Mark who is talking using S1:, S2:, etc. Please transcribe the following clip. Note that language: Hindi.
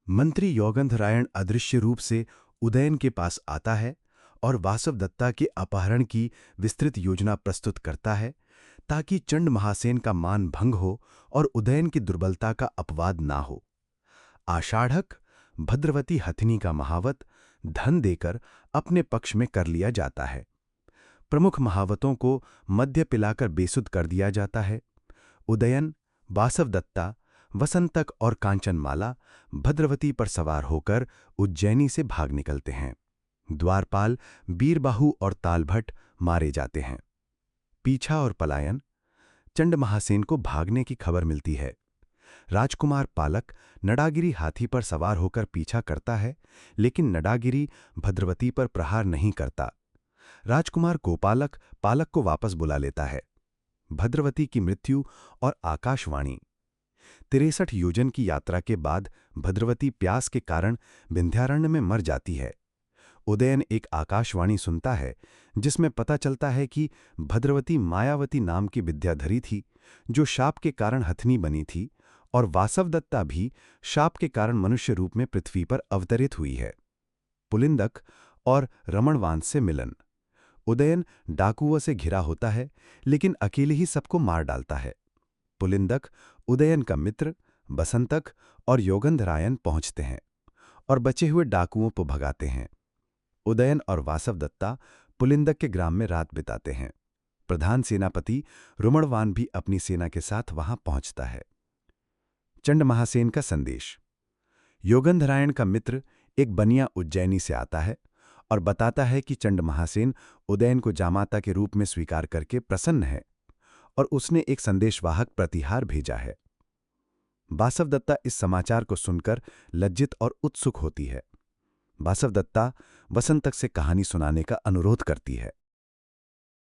S1: मंत्री योगंधरायण अदृश्य रूप से उदयन के पास आता है और वासवदत्ता के अपहरण की विस्तृत योजना प्रस्तुत करता है ताकि चंड महासेन का मान भंग हो और उदयन की दुर्बलता का अपवाद ना हो। आषाढ़क भद्रवती हथिनी का महावत धन देकर अपने पक्ष में कर लिया जाता है। प्रमुख महावतों को मद्य पिलाकर बेसुध कर दिया जाता है। उदयन, वासवदत्ता, वसंतक और कांचनमाला भद्रवती पर सवार होकर उज्जैनी से भाग निकलते हैं। द्वारपाल, बीरबाहु और तालभट्ट मारे जाते हैं। पीछा और पलायन। चंड महासेन को भागने की खबर मिलती है। राजकुमार पालक नडागिरी हाथी पर सवार होकर पीछा करता है, लेकिन नडागिरी भद्रवती पर प्रहार नहीं करता। राजकुमार गोपालक पालक को वापस बुला लेता है। भद्रवती की मृत्यु और आकाशवाणी। 63 योजन की यात्रा के बाद भद्रवती प्यास के कारण विंध्यारण्य में मर जाती है। उदयन एक आकाशवाणी सुनता है जिसमें पता चलता है कि भद्रवती मायावती नाम की विद्याधरी थी जो शाप के कारण हथनी बनी थी, और वासवदत्ता भी शाप के कारण मनुष्य रूप में पृथ्वी पर अवतरित हुई है। पुलिंदक और रमणवांस से मिलन। उदयन डाकुओं से घिरा होता है, लेकिन अकेले ही सबको मार डालता है। पुलिंदक, उदयन का मित्र बसंतक और योगंधरायण पहुंचते हैं और बचे हुए डाकुओं को भगाते हैं। उदयन और वासवदत्ता पुलिंदक के ग्राम में रात बिताते हैं। प्रधान सेनापति रुमणवान भी अपनी सेना के साथ वहां पहुंचता है। चंड महासेन का संदेश। योगंधरायण का मित्र एक बनिया उज्जैनी से आता है और बताता है कि चंड महासेन उदयन को जामाता के रूप में स्वीकार करके प्रसन्न है और उसने एक संदेशवाहक प्रतिहार भेजा है। वासवदत्ता इस समाचार को सुनकर लज्जित और उत्सुक होती है। वासवदत्ता वसंतक से कहानी सुनाने का अनुरोध करती है।